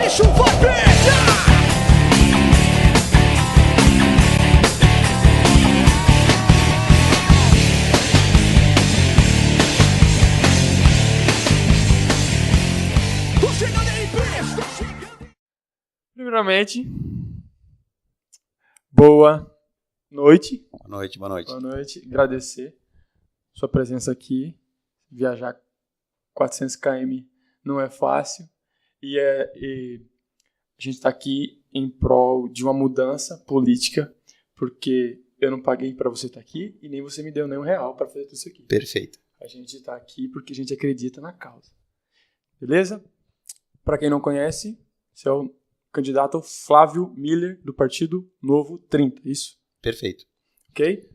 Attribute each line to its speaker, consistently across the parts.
Speaker 1: bicho vai pegar. Tô chegando aí, bicho, tô chegando.
Speaker 2: Primeiramente, boa noite.
Speaker 3: Boa noite, boa noite.
Speaker 2: Boa noite. Agradecer sua presença aqui. Viajar 400 km não é fácil. E a gente está aqui em prol de uma mudança política, porque eu não paguei para você estar aqui e nem você me deu nenhum real para fazer tudo isso aqui.
Speaker 3: Perfeito.
Speaker 2: A gente está aqui porque a gente acredita na causa. Beleza? Para quem não conhece, esse é o candidato Flávio Miller, do Partido Novo 30, isso?
Speaker 3: Perfeito.
Speaker 2: Ok?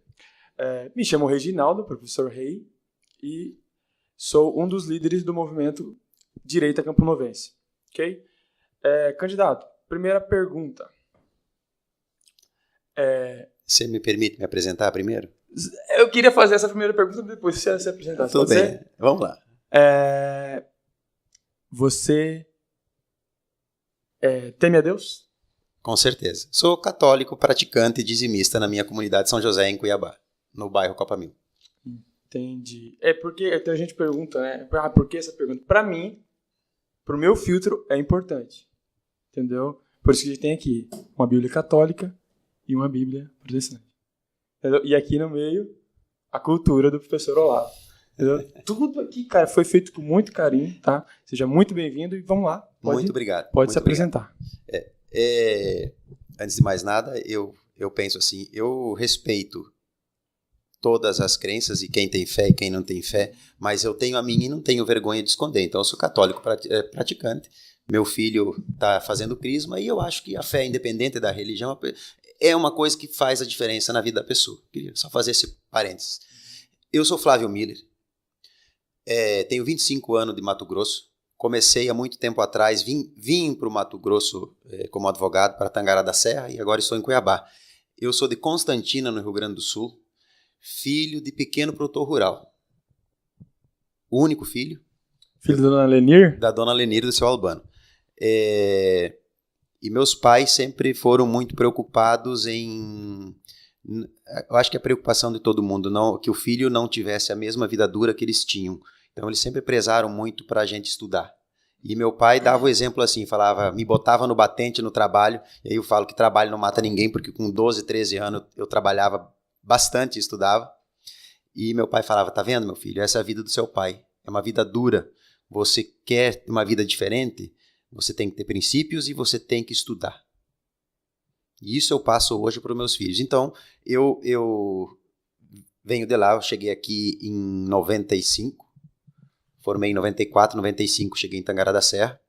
Speaker 2: Me chamo Reginaldo, professor Rei, e sou um dos líderes do movimento Direita Camponovense. Ok? Candidato, primeira pergunta.
Speaker 3: Você me permite me apresentar primeiro?
Speaker 2: Eu queria fazer essa primeira pergunta depois você se apresentar.
Speaker 3: Tudo bem. Vamos lá.
Speaker 2: Você teme a Deus?
Speaker 3: Com certeza. Sou católico, praticante e dizimista na minha comunidade São José, em Cuiabá, no bairro Copa Mil.
Speaker 2: Entendi. Porque até a gente pergunta, né? Por que essa pergunta? Para mim, pro meu filtro, é importante. Entendeu? Por isso que a gente tem aqui uma Bíblia católica e uma Bíblia protestante. Entendeu? E aqui no meio, a cultura do professor Olavo. Entendeu? Tudo aqui, cara, foi feito com muito carinho, tá? Seja muito bem-vindo e vamos lá.
Speaker 3: Muito obrigado.
Speaker 2: Pode
Speaker 3: muito
Speaker 2: se apresentar.
Speaker 3: Antes de mais nada, eu penso assim, eu respeito todas as crenças e quem tem fé e quem não tem fé, mas eu tenho a minha e não tenho vergonha de esconder. Então, eu sou católico praticante. Meu filho está fazendo crisma e eu acho que a fé, independente da religião, é uma coisa que faz a diferença na vida da pessoa. Queria só fazer esse parênteses. Eu sou Flávio Miller, tenho 25 anos de Mato Grosso. Comecei há muito tempo atrás, vim para o Mato Grosso como advogado para Tangará da Serra e agora estou em Cuiabá. Eu sou de Constantina, no Rio Grande do Sul, filho de pequeno produtor rural. O único filho.
Speaker 2: Filho da dona Lenir?
Speaker 3: Da dona Lenir do seu Albano. E meus pais sempre foram muito preocupados em... Eu acho que a preocupação de todo mundo, que o filho não tivesse a mesma vida dura que eles tinham. Então, eles sempre prezaram muito para a gente estudar. E meu pai dava o exemplo assim, me botava no batente no trabalho, e aí eu falo que trabalho não mata ninguém, porque com 12, 13 anos eu trabalhava bastante e estudava. E meu pai falava, tá vendo, meu filho, essa é a vida do seu pai, é uma vida dura. Você quer uma vida diferente? Você tem que ter princípios e você tem que estudar. E isso eu passo hoje para os meus filhos. Então, eu venho de lá, eu cheguei aqui em 95, formei em 94, 95, cheguei em Tangará da Serra.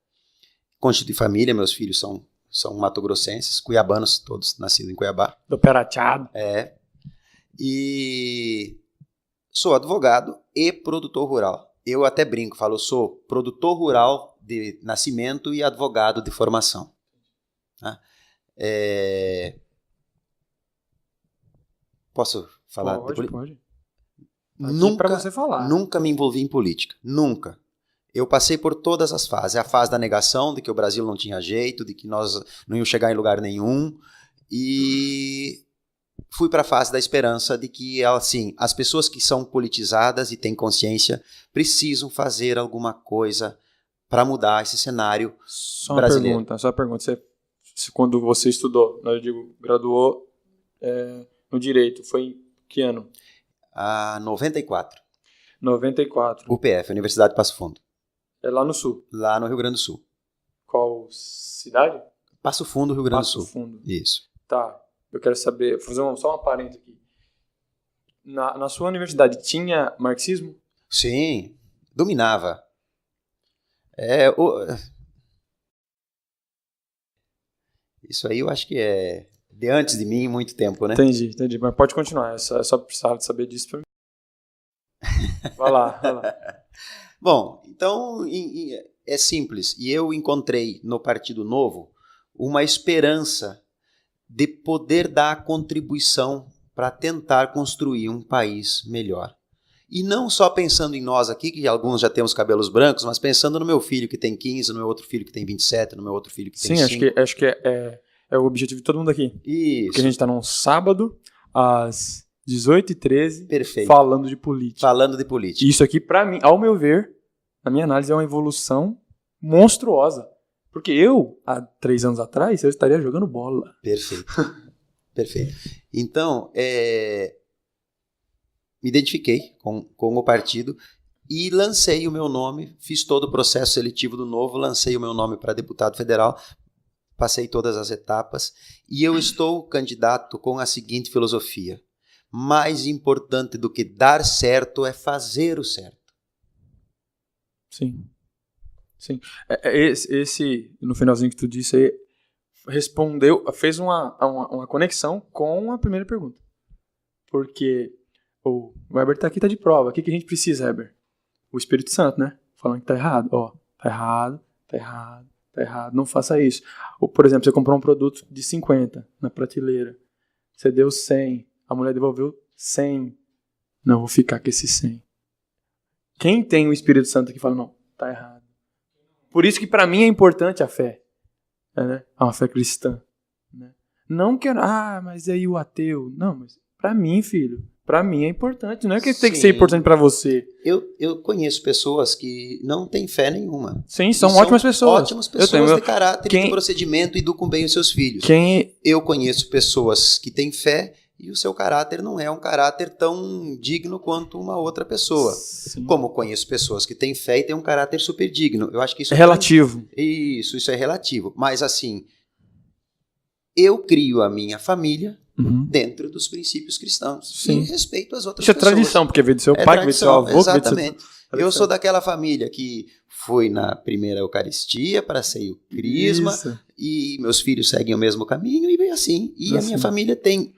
Speaker 3: Constituí família, meus filhos são mato-grossenses, cuiabanos, todos nascidos em Cuiabá.
Speaker 2: Do Perachado.
Speaker 3: E sou advogado e produtor rural. Eu até brinco, falo, sou produtor rural de nascimento e advogado de formação. Tá? Posso falar?
Speaker 2: Pode.
Speaker 3: Nunca,
Speaker 2: pra você falar.
Speaker 3: Nunca me envolvi em política. Nunca. Eu passei por todas as fases. A fase da negação, de que o Brasil não tinha jeito, de que nós não íamos chegar em lugar nenhum. E fui para a fase da esperança de que, assim, as pessoas que são politizadas e têm consciência precisam fazer alguma coisa para mudar esse cenário brasileiro.
Speaker 2: Só uma pergunta. Quando você estudou, eu digo, graduou no Direito, foi em que ano?
Speaker 3: 94.
Speaker 2: 94.
Speaker 3: UPF, Universidade de Passo Fundo.
Speaker 2: É lá no Sul.
Speaker 3: Lá no Rio Grande do Sul.
Speaker 2: Qual cidade?
Speaker 3: Passo Fundo, Rio Grande do Sul.
Speaker 2: Passo Fundo.
Speaker 3: Isso.
Speaker 2: Tá. Eu quero saber, fazer só uma parêntese aqui. Na sua universidade tinha marxismo?
Speaker 3: Sim, dominava. Isso aí eu acho que é de antes de mim, muito tempo, né?
Speaker 2: Entendi. Mas pode continuar. Eu só precisava de saber disso pra mim. Vai lá.
Speaker 3: Bom, então é simples. E eu encontrei no Partido Novo uma esperança de poder dar contribuição para tentar construir um país melhor. E não só pensando em nós aqui, que alguns já temos cabelos brancos, mas pensando no meu filho que tem 15, no meu outro filho que tem 27, no meu outro filho que tem 5.
Speaker 2: Sim, acho que é o objetivo de todo mundo aqui.
Speaker 3: Isso.
Speaker 2: Porque a gente tá num sábado, às 18h13,
Speaker 3: Perfeito.
Speaker 2: falando de política.
Speaker 3: Falando de política.
Speaker 2: Isso aqui, pra mim, ao meu ver, na minha análise, é uma evolução monstruosa. Porque eu, há 3 anos atrás, eu estaria jogando bola.
Speaker 3: Perfeito. Perfeito. Então, me identifiquei com o partido e lancei o meu nome, fiz todo o processo seletivo do Novo, lancei o meu nome para deputado federal, passei todas as etapas e eu estou candidato com a seguinte filosofia: mais importante do que dar certo é fazer o certo.
Speaker 2: Sim. Sim. Esse, no finalzinho que tu disse aí, respondeu, fez uma conexão com a primeira pergunta. Porque o Heber tá aqui, tá de prova. O que a gente precisa, Heber? O Espírito Santo, né? Falando que tá errado. Ó, tá errado, tá errado, tá errado. Não faça isso. Ou, por exemplo, você comprou um produto de 50 na prateleira. Você deu 100. A mulher devolveu 100. Não, vou ficar com esse 100. Quem tem o Espírito Santo aqui fala, não, tá errado. Por isso que pra mim é importante a fé. Né? Uma fé cristã. Né? Não que, mas aí o ateu. Não, mas pra mim, filho, pra mim é importante. Não é que tem que ser importante pra você.
Speaker 3: Eu conheço pessoas que não têm fé nenhuma.
Speaker 2: Sim, são ótimas pessoas.
Speaker 3: Ótimas pessoas de caráter e de procedimento e educam bem os seus filhos. Eu conheço pessoas que têm fé e o seu caráter não é um caráter tão digno quanto uma outra pessoa. Sim. Como conheço pessoas que têm fé e têm um caráter super digno. Eu acho que isso
Speaker 2: é relativo.
Speaker 3: Isso é relativo. Mas assim, eu crio a minha família dentro dos princípios cristãos. Sim. E respeito às outras pessoas.
Speaker 2: Isso é tradição, porque veio do seu pai, veio do seu avô.
Speaker 3: Exatamente. Eu sou daquela família que fui na primeira Eucaristia para ser o Crisma. Isso. E meus filhos seguem o mesmo caminho e bem assim. E a minha família tem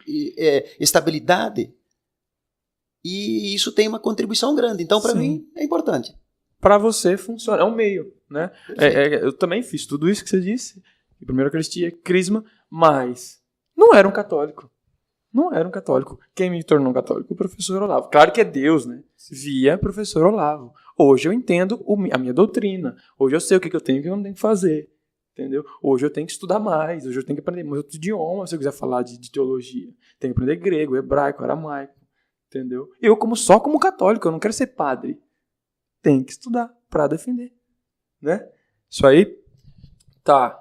Speaker 3: estabilidade e isso tem uma contribuição grande. Então, para mim, é importante.
Speaker 2: Para você, funciona. É um meio, né? Eu também fiz tudo isso que você disse. Primeira Eucaristia, Crisma, mas não era um católico. Não era um católico. Quem me tornou um católico? O professor Olavo. Claro que é Deus, né? Via professor Olavo. Hoje eu entendo a minha doutrina. Hoje eu sei o que eu tenho e o que eu não tenho que fazer. Entendeu? Hoje eu tenho que estudar mais. Hoje eu tenho que aprender mais outro idioma, se eu quiser falar de teologia. Tenho que aprender grego, hebraico, aramaico. Entendeu? Eu, só como católico, eu não quero ser padre. Tem que estudar para defender. Né? Isso aí. Tá.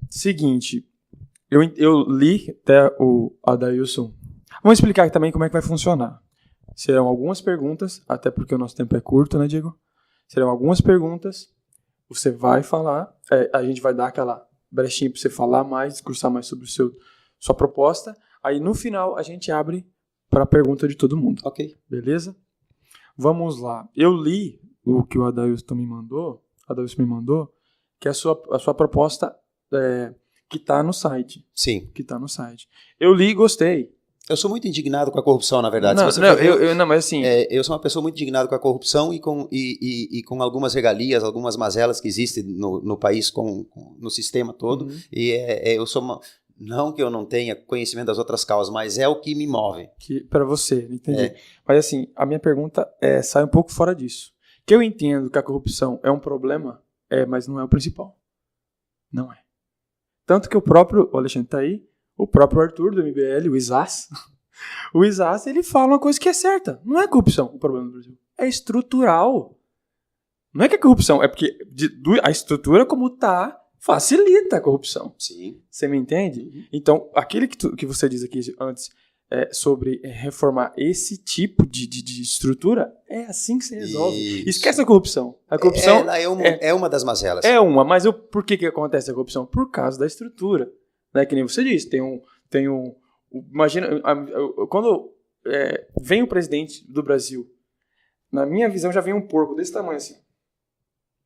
Speaker 2: Seguinte. Eu li até o Adailson. Vamos explicar aqui também como é que vai funcionar. Serão algumas perguntas, até porque o nosso tempo é curto, né, Diego? Serão algumas perguntas. Você vai falar, a gente vai dar aquela brechinha para você falar mais, discursar mais sobre sua proposta. Aí no final a gente abre para a pergunta de todo mundo.
Speaker 3: Ok.
Speaker 2: Beleza? Vamos lá. Eu li o que o Adailson me mandou, que é a sua proposta que está no site.
Speaker 3: Sim.
Speaker 2: Que está no site. Eu li e gostei.
Speaker 3: Eu sou muito indignado com a corrupção, na verdade.
Speaker 2: Mas assim...
Speaker 3: eu sou uma pessoa muito indignada com a corrupção e com algumas regalias, algumas mazelas que existem no país, no sistema todo. E eu sou não que eu não tenha conhecimento das outras causas, mas é o que me move.
Speaker 2: Para você, entendi. Mas assim, a minha pergunta sai um pouco fora disso. Que eu entendo que a corrupção é um problema, mas não é o principal. Não é. Tanto que o Alexandre está aí, o próprio Arthur do MBL, o Isás, ele fala uma coisa que é certa. Não é corrupção o problema do Brasil. É estrutural. Não é que é corrupção, é porque a estrutura como tá facilita a corrupção.
Speaker 3: Sim.
Speaker 2: Você me entende? Então, aquele que você diz aqui antes sobre reformar esse tipo de estrutura, é assim que se resolve. Isso. Esquece a corrupção. A corrupção
Speaker 3: é uma das mazelas.
Speaker 2: Mas por que acontece a corrupção? Por causa da estrutura. Né? Que nem você disse, imagina, quando vem o presidente do Brasil, na minha visão já vem um porco desse tamanho assim.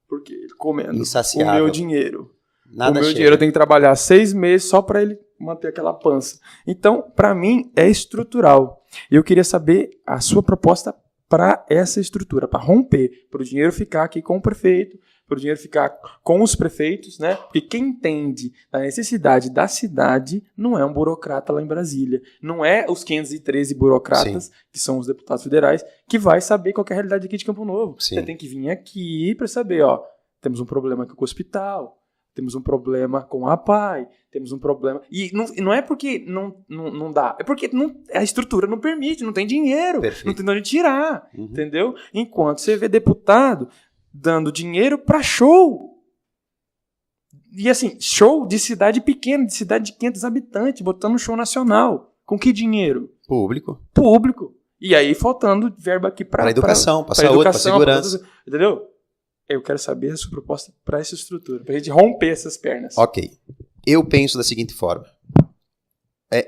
Speaker 2: Porque ele comendo
Speaker 3: insaciável.
Speaker 2: O meu dinheiro.
Speaker 3: Nada
Speaker 2: o meu dinheiro eu tenho que trabalhar 6 meses só para ele manter aquela pança. Então, para mim, é estrutural. E eu queria saber a sua proposta para essa estrutura, para romper, para o dinheiro ficar aqui com o prefeito, para o dinheiro ficar com os prefeitos, né? Porque quem entende da necessidade da cidade não é um burocrata lá em Brasília, não é os 513 burocratas, que são os deputados federais, que vai saber qual que é a realidade aqui de Campo Novo.
Speaker 3: Sim.
Speaker 2: Você tem que vir aqui para saber, ó, temos um problema aqui com o hospital, temos um problema com a APAI, temos um problema... E não é porque não dá, é porque a estrutura não permite, não tem dinheiro,
Speaker 3: Perfeito.
Speaker 2: não tem de onde tirar, entendeu? Enquanto você vê deputado dando dinheiro pra show. E assim, show de cidade pequena, de cidade de 500 habitantes, botando show nacional. Com que dinheiro? Público. E aí faltando verba aqui pra
Speaker 3: educação, pra saúde, pra segurança.
Speaker 2: Entendeu? Eu quero saber a sua proposta pra essa estrutura, pra gente romper essas pernas.
Speaker 3: Ok. Eu penso da seguinte forma.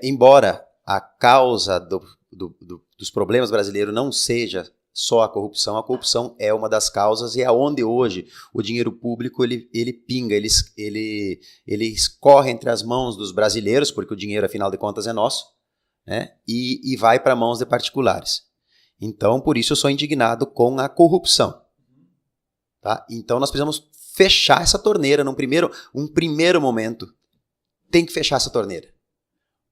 Speaker 3: Embora a causa dos problemas brasileiros não seja só a corrupção é uma das causas e é onde hoje o dinheiro público ele pinga, ele escorre entre as mãos dos brasileiros, porque o dinheiro, afinal de contas, é nosso, né? E vai para mãos de particulares. Então, por isso eu sou indignado com a corrupção. Tá? Então, nós precisamos fechar essa torneira um primeiro momento. Tem que fechar essa torneira.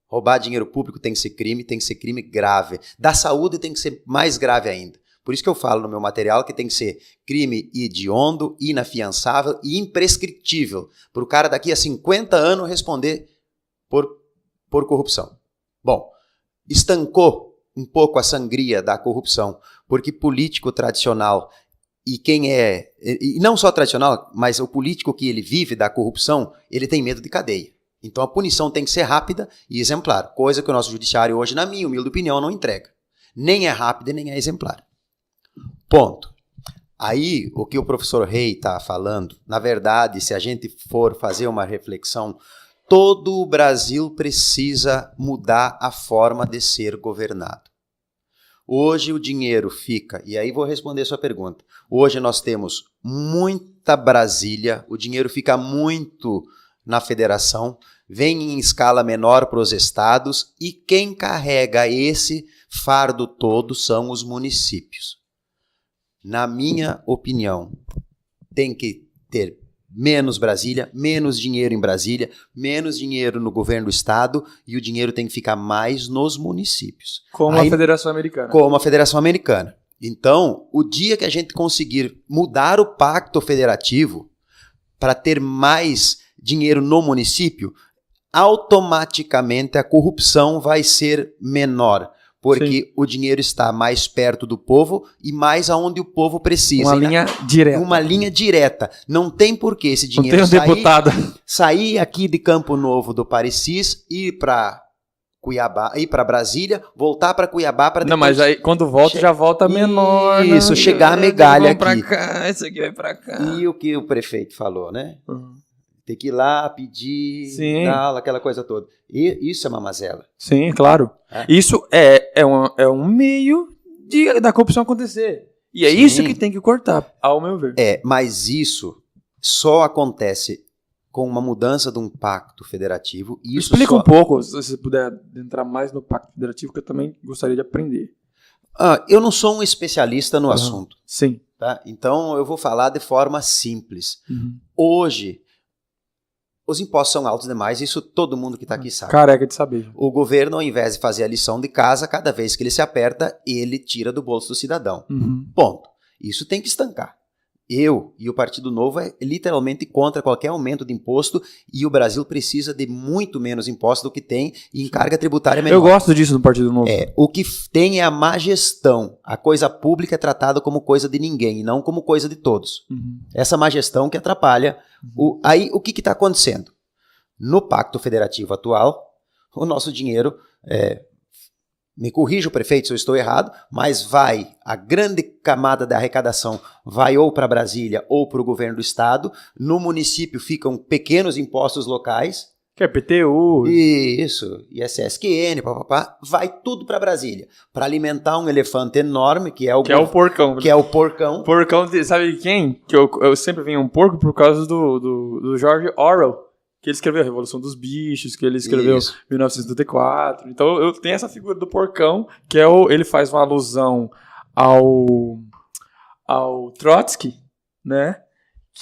Speaker 3: Roubar dinheiro público tem que ser crime grave. Da saúde tem que ser mais grave ainda. Por isso que eu falo no meu material que tem que ser crime hediondo, inafiançável e imprescritível. Para o cara daqui a 50 anos responder por corrupção. Bom, estancou um pouco a sangria da corrupção, porque político tradicional e não só tradicional, mas o político que ele vive da corrupção, ele tem medo de cadeia. Então a punição tem que ser rápida e exemplar, coisa que o nosso judiciário hoje, na minha humilde opinião, não entrega. Nem é rápida e nem é exemplar. Ponto. Aí, o que o professor Rey está falando, na verdade, se a gente for fazer uma reflexão, todo o Brasil precisa mudar a forma de ser governado. Hoje o dinheiro fica, e aí vou responder a sua pergunta, hoje nós temos muita Brasília, o dinheiro fica muito na federação, vem em escala menor para os estados, e quem carrega esse fardo todo são os municípios. Na minha opinião, tem que ter menos Brasília, menos dinheiro em Brasília, menos dinheiro no governo do estado e o dinheiro tem que ficar mais nos municípios.
Speaker 2: Como a Federação Americana.
Speaker 3: Como a Federação Americana. Então, o dia que a gente conseguir mudar o pacto federativo para ter mais dinheiro no município, automaticamente a corrupção vai ser menor. Porque Sim. o dinheiro está mais perto do povo e mais aonde o povo precisa.
Speaker 2: Uma linha direta.
Speaker 3: Uma linha direta. Não tem por que esse dinheiro sair aqui de Campo Novo do Parecis, ir para Cuiabá, ir para Brasília, voltar para Cuiabá para depois...
Speaker 2: Não, mas aí quando volta já volta menor.
Speaker 3: Isso, né? Chegar a migalha aqui.
Speaker 2: Pra cá, esse aqui vai para cá.
Speaker 3: E o que o prefeito falou, né? Tem que ir lá, pedir, tal, aquela coisa toda. E isso é uma mazela.
Speaker 2: Sim, claro. Isso é um meio da corrupção acontecer. E é Sim. isso que tem que cortar, ao meu ver.
Speaker 3: Mas isso só acontece com uma mudança de um pacto federativo.
Speaker 2: Explica um pouco, se você puder entrar mais no pacto federativo, que eu também gostaria de aprender.
Speaker 3: Eu não sou um especialista no assunto.
Speaker 2: Sim.
Speaker 3: Tá? Então eu vou falar de forma simples. Hoje, os impostos são altos demais, isso todo mundo que está aqui sabe.
Speaker 2: Careca de saber.
Speaker 3: O governo, ao invés de fazer a lição de casa, cada vez que ele se aperta, ele tira do bolso do cidadão. Ponto. Isso tem que estancar. Eu e o Partido Novo é literalmente contra qualquer aumento de imposto e o Brasil precisa de muito menos impostos do que tem e em carga tributária menor.
Speaker 2: Eu gosto disso no Partido Novo.
Speaker 3: O que tem é a má gestão. A coisa pública é tratada como coisa de ninguém e não como coisa de todos. Essa má gestão que atrapalha. Aí o que está acontecendo? No Pacto Federativo atual, o nosso dinheiro... me corrija o prefeito se eu estou errado, mas a grande camada da arrecadação vai ou para Brasília ou para o governo do estado, no município ficam pequenos impostos locais.
Speaker 2: Que é PTU.
Speaker 3: Isso, ISSQN, vai tudo para Brasília, para alimentar um elefante enorme, que é o
Speaker 2: porcão.
Speaker 3: Que é o porcão.
Speaker 2: Porcão, sabe de quem? Que eu sempre venho um porco por causa do George Orwell. Que ele escreveu a Revolução dos Bichos, que ele escreveu 1984. Então eu tenho essa figura do porcão, que ele faz uma alusão ao Trotsky, né?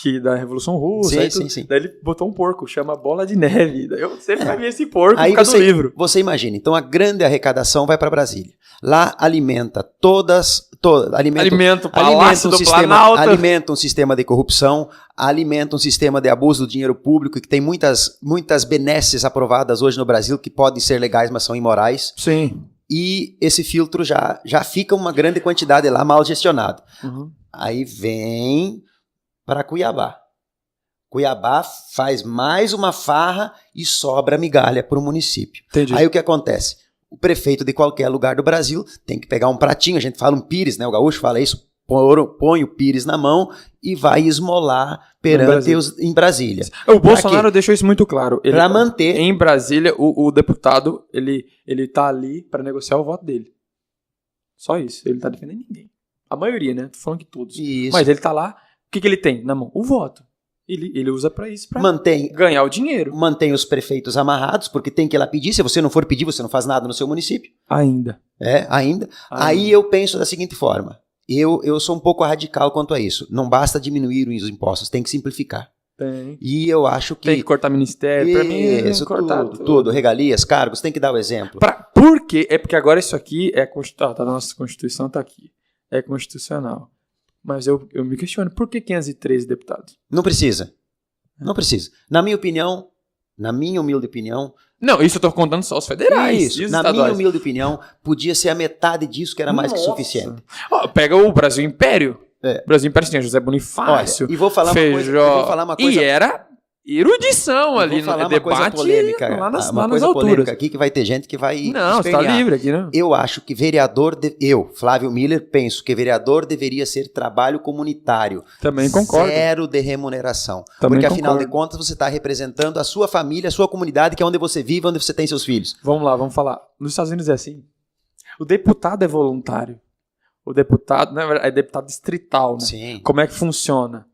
Speaker 2: Que da Revolução Russa.
Speaker 3: Sim,
Speaker 2: aí tudo.
Speaker 3: sim, sim.
Speaker 2: Daí ele botou um porco, chama Bola de Neve. Daí eu sempre vai ver esse porco
Speaker 3: Aí
Speaker 2: por causa do livro.
Speaker 3: você imagina, então a grande arrecadação vai para Brasília. Lá alimenta alimenta
Speaker 2: Alimenta o Palácio do Planalto.
Speaker 3: alimenta um sistema de corrupção, alimenta um sistema de abuso do dinheiro público que tem muitas benesses aprovadas hoje no Brasil que podem ser legais, mas são imorais.
Speaker 2: Sim.
Speaker 3: E esse filtro já fica uma grande quantidade lá mal gestionado.
Speaker 2: Uhum.
Speaker 3: Aí vem para Cuiabá. Cuiabá faz mais uma farra e sobra migalha para o município.
Speaker 2: Entendi.
Speaker 3: Aí o que acontece? O prefeito de qualquer lugar do Brasil tem que pegar um pratinho, a gente fala um pires, né? O gaúcho fala isso, põe o pires na mão e vai esmolar perante em Brasília.
Speaker 2: O Bolsonaro deixou isso muito claro.
Speaker 3: Para manter.
Speaker 2: Em Brasília, o deputado, ele tá ali para negociar o voto dele. Só isso. Ele não tá defendendo ninguém. A maioria, né? Tô falando que todos.
Speaker 3: Isso.
Speaker 2: Mas ele tá lá. O que ele tem na mão? O voto. Ele usa pra isso, pra
Speaker 3: Mantém
Speaker 2: ganhar o dinheiro.
Speaker 3: Mantém os prefeitos amarrados, porque tem que ir lá pedir. Se você não for pedir, você não faz nada no seu município.
Speaker 2: Ainda.
Speaker 3: Ainda. Aí eu penso da seguinte forma. Eu sou um pouco radical quanto a isso. Não basta diminuir os impostos, tem que simplificar.
Speaker 2: Tem.
Speaker 3: E eu acho que...
Speaker 2: Tem que cortar ministério. Pra mim,
Speaker 3: isso,
Speaker 2: cortar
Speaker 3: tudo. Regalias, cargos, tem que dar o exemplo.
Speaker 2: Por quê? É porque agora isso aqui é... tá na nossa Constituição, tá aqui. É constitucional. Mas eu me questiono, por que 513 deputados?
Speaker 3: Não precisa. Não precisa. Na minha humilde opinião...
Speaker 2: Não, isso eu tô contando só os federais.
Speaker 3: Isso, na minha humilde opinião, podia ser a metade disso que era mais que suficiente.
Speaker 2: Pega o Brasil Império.
Speaker 3: É.
Speaker 2: O Brasil Império tinha José Bonifácio.
Speaker 3: Olha, e vou falar uma coisa...
Speaker 2: E era erudição ali
Speaker 3: vou falar
Speaker 2: no
Speaker 3: uma coisa
Speaker 2: debate
Speaker 3: polêmica,
Speaker 2: lá nas
Speaker 3: polêmica
Speaker 2: alturas.
Speaker 3: aqui que vai ter gente que vai
Speaker 2: Não, você tá livre aqui, né?
Speaker 3: Eu acho que Flávio Miller, penso que vereador deveria ser trabalho comunitário.
Speaker 2: Também concordo.
Speaker 3: Zero de remuneração.
Speaker 2: Também
Speaker 3: porque afinal
Speaker 2: concordo.
Speaker 3: de contas você está representando a sua família, a sua comunidade, que é onde você vive, onde você tem seus filhos.
Speaker 2: Vamos lá, vamos falar. Nos Estados Unidos é assim. O deputado é voluntário. O deputado, na verdade, é deputado distrital, né?
Speaker 3: Sim.
Speaker 2: Como é que funciona?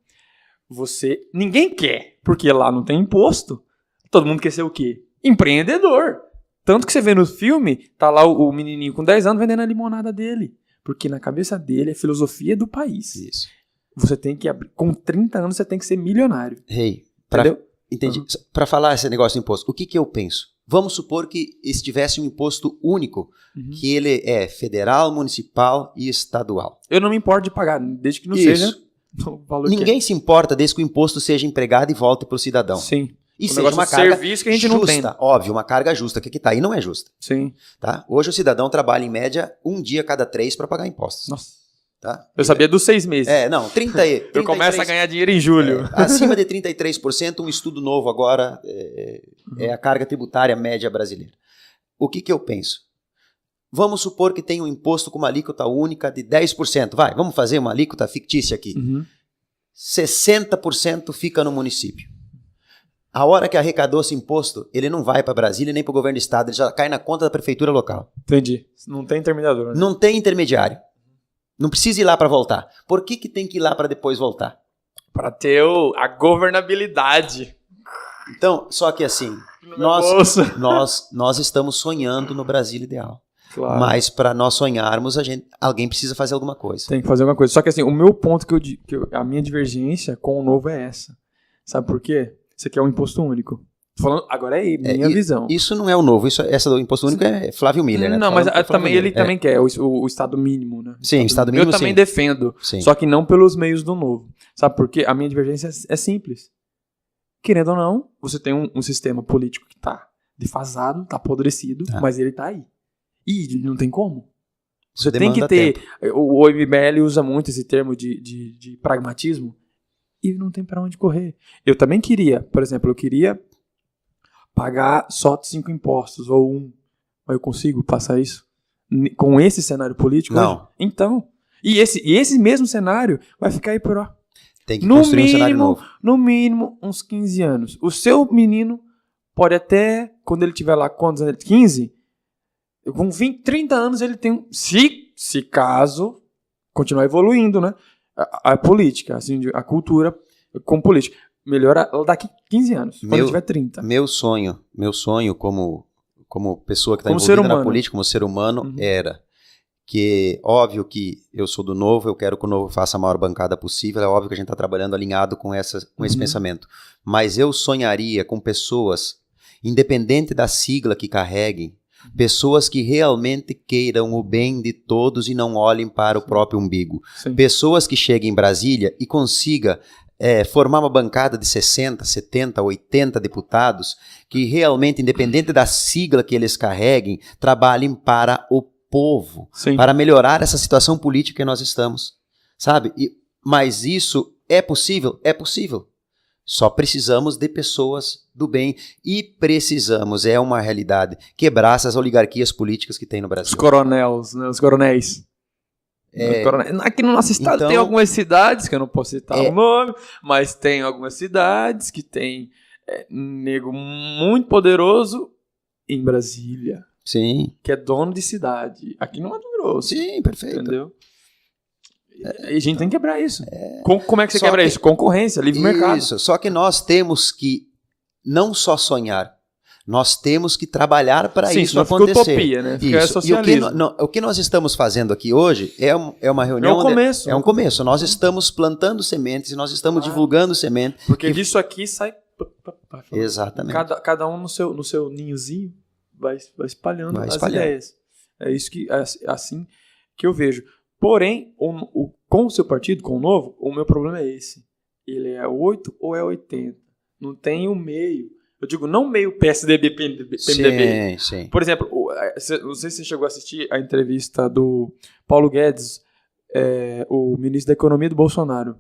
Speaker 2: Ninguém quer, porque lá não tem imposto. Todo mundo quer ser o quê? Empreendedor. Tanto que você vê no filme, tá lá o menininho com 10 anos vendendo a limonada dele. Porque na cabeça dele é filosofia do país.
Speaker 3: Isso.
Speaker 2: Você tem que abrir, com 30 anos você tem que ser milionário. Entendeu?
Speaker 3: Entendi. Para falar esse negócio de imposto, o que eu penso? Vamos supor que estivesse um imposto único, que ele é federal, municipal e estadual.
Speaker 2: Eu não me importo de pagar, desde que não
Speaker 3: Isso.
Speaker 2: seja o valor
Speaker 3: Ninguém se importa desde que o imposto seja empregado e volte para o cidadão.
Speaker 2: Sim.
Speaker 3: E
Speaker 2: O
Speaker 3: seja
Speaker 2: negócio
Speaker 3: uma
Speaker 2: de
Speaker 3: carga
Speaker 2: serviço que a gente
Speaker 3: justa,
Speaker 2: não tem.
Speaker 3: óbvio, uma carga justa, que está aí não é justa.
Speaker 2: Sim.
Speaker 3: Tá? Hoje o cidadão trabalha em média um dia a cada 3 para pagar impostos.
Speaker 2: Nossa.
Speaker 3: Tá?
Speaker 2: Eu sabia dos 6 meses.
Speaker 3: Não, 33.
Speaker 2: Eu começo a ganhar dinheiro em julho.
Speaker 3: Acima de 33%, um estudo novo agora é a carga tributária média brasileira. O que eu penso? Vamos supor que tem um imposto com uma alíquota única de 10%. Vamos fazer uma alíquota fictícia aqui. 60% fica no município. A hora que arrecadou esse imposto, ele não vai para Brasília nem para o governo do estado, ele já cai na conta da prefeitura local.
Speaker 2: Entendi. Não tem intermediador. Né?
Speaker 3: Não tem intermediário. Não precisa ir lá para voltar. Por que tem que ir lá para depois voltar?
Speaker 2: Para ter a governabilidade.
Speaker 3: Então, só que assim, nós estamos sonhando no Brasil ideal.
Speaker 2: Claro.
Speaker 3: Mas para nós sonharmos, alguém precisa fazer alguma coisa.
Speaker 2: Tem que fazer alguma coisa. Só que assim, o meu ponto a minha divergência com o novo é essa. Sabe por quê? Isso aqui é um imposto único. Tô falando, agora é minha visão.
Speaker 3: Isso não é o novo. Essa do imposto único é Flávio Miller, né?
Speaker 2: Não, mas ele também quer o Estado mínimo, né?
Speaker 3: Sim, Estado mínimo,
Speaker 2: eu também defendo.
Speaker 3: Sim.
Speaker 2: Só que não pelos meios do novo. Sabe por quê? A minha divergência é simples. Querendo ou não, você tem um sistema político que tá defasado, tá apodrecido, mas ele tá aí. E não tem como. Você tem que ter... Tempo. O MBL usa muito esse termo de pragmatismo e não tem pra onde correr. Eu também queria, por exemplo, pagar só 5 impostos ou 1. Mas eu consigo passar isso? Com esse cenário político?
Speaker 3: Não.
Speaker 2: Hoje? Então. E esse mesmo cenário vai ficar aí por...
Speaker 3: Tem que construir um cenário novo.
Speaker 2: No mínimo, uns 15 anos. O seu menino pode até, quando ele tiver lá, quantos anos? 15? Com 20, 30 anos ele tem... Se caso continuar evoluindo, né? A política, assim, a cultura com política. Melhora daqui 15 anos, quando tiver 30.
Speaker 3: Meu sonho como pessoa que está
Speaker 2: Como
Speaker 3: envolvida
Speaker 2: ser
Speaker 3: na
Speaker 2: humano.
Speaker 3: política, como ser humano, era que óbvio que eu sou do Novo, eu quero que o Novo faça a maior bancada possível, é óbvio que a gente está trabalhando alinhado com esse pensamento. Mas eu sonharia com pessoas, independente da sigla que carreguem, pessoas que realmente queiram o bem de todos e não olhem para o próprio umbigo.
Speaker 2: Sim.
Speaker 3: Pessoas que cheguem em Brasília e consiga formar uma bancada de 60, 70, 80 deputados que realmente, independente da sigla que eles carreguem, trabalhem para o povo,
Speaker 2: Sim.
Speaker 3: para melhorar essa situação política que nós estamos, sabe? Mas isso é possível? É possível. Só precisamos de pessoas do bem e precisamos, é uma realidade, quebrar essas oligarquias políticas que tem no Brasil.
Speaker 2: Os coronéis, né? Os coronéis. Aqui no nosso estado
Speaker 3: Então,
Speaker 2: tem algumas cidades, que eu não posso citar o nome, mas tem algumas cidades que tem nego muito poderoso em Brasília.
Speaker 3: Sim.
Speaker 2: Que é dono de cidade. Aqui no Mato Grosso.
Speaker 3: Sim, perfeito.
Speaker 2: Entendeu? E a gente tem que quebrar isso. Como é que você quebra isso? Concorrência, livre mercado.
Speaker 3: Isso, só que nós temos que não só sonhar, nós temos que trabalhar para isso acontecer.
Speaker 2: Utopia, né? Fica socialismo.
Speaker 3: E o que nós estamos fazendo aqui hoje é uma reunião...
Speaker 2: É um começo.
Speaker 3: É um começo. Nós estamos plantando sementes, nós estamos divulgando sementes.
Speaker 2: Porque disso aqui sai...
Speaker 3: Exatamente.
Speaker 2: Cada um no seu ninhozinho vai espalhando as ideias. É isso que assim que eu vejo. Porém, com o seu partido, com o Novo, o meu problema é esse. Ele é 8 ou é 80. Não tem o meio. Eu digo, não meio PSDB, PMDB.
Speaker 3: Sim.
Speaker 2: Por exemplo, não sei se você chegou a assistir a entrevista do Paulo Guedes, o ministro da Economia do Bolsonaro.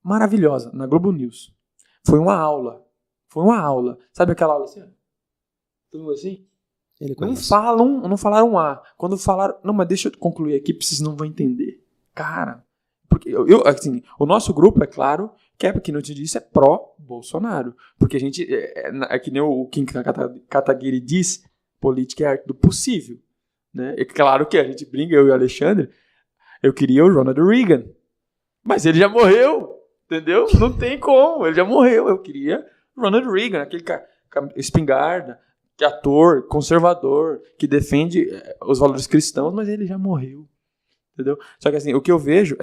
Speaker 2: Maravilhosa, na Globo News. Foi uma aula. Sabe aquela aula assim? Tudo assim? Não falaram A. Quando falaram... Não, mas deixa eu concluir aqui, porque vocês não vão entender. Cara, porque assim, o nosso grupo, é claro, que não te disse, é pró-Bolsonaro. Porque a gente... É que nem o Kim Kataguiri diz, política é a arte do possível. Né? É claro que a gente brinca, eu e o Alexandre, eu queria o Ronald Reagan. Mas ele já morreu, entendeu? Não tem como, ele já morreu. Eu queria Ronald Reagan, aquele espingarda, que é ator, conservador, que defende os valores cristãos, mas ele já morreu, entendeu? Só que assim, o que eu vejo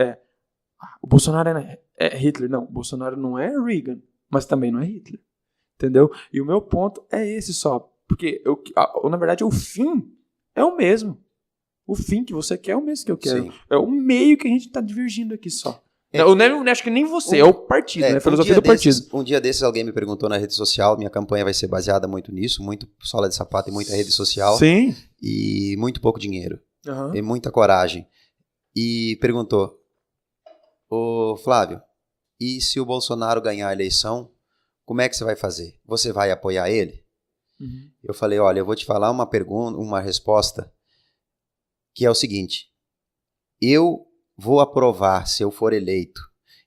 Speaker 2: o Bolsonaro é Hitler. Não, o Bolsonaro não é Reagan, mas também não é Hitler, entendeu? E o meu ponto é esse só, porque na verdade o fim é o mesmo. O fim que você quer é o mesmo que eu quero. Sim. É o meio que a gente está divergindo aqui só. Eu acho que nem você, é o partido, né? A filosofia do partido.
Speaker 3: Um dia desses alguém me perguntou na rede social, minha campanha vai ser baseada muito nisso, muito sola de sapato e muita rede social.
Speaker 2: Sim.
Speaker 3: E muito pouco dinheiro. E muita coragem. E perguntou, ô Flávio, e se o Bolsonaro ganhar a eleição, como é que você vai fazer? Você vai apoiar ele?
Speaker 2: Uhum.
Speaker 3: Eu falei, olha, eu vou te falar uma resposta, que é o seguinte, eu vou aprovar, se eu for eleito,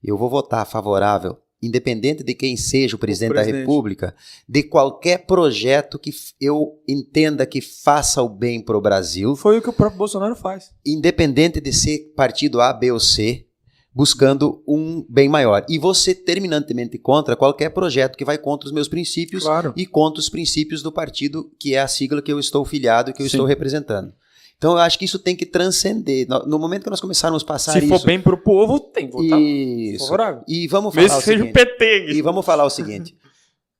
Speaker 3: eu vou votar favorável, independente de quem seja o presidente da República, de qualquer projeto que eu entenda que faça o bem para o Brasil.
Speaker 2: Foi o que o próprio Bolsonaro faz.
Speaker 3: Independente de ser partido A, B ou C, buscando um bem maior. E vou ser terminantemente contra qualquer projeto que vai contra os meus princípios e contra os princípios do partido, que é a sigla que eu estou filiado e que eu estou representando. Então, eu acho que isso tem que transcender. No momento que nós começarmos a passar
Speaker 2: isso... Se for bem pro povo, tem que votar favorável.
Speaker 3: E vamos falar o seguinte...
Speaker 2: o PT.
Speaker 3: E vamos falar o seguinte.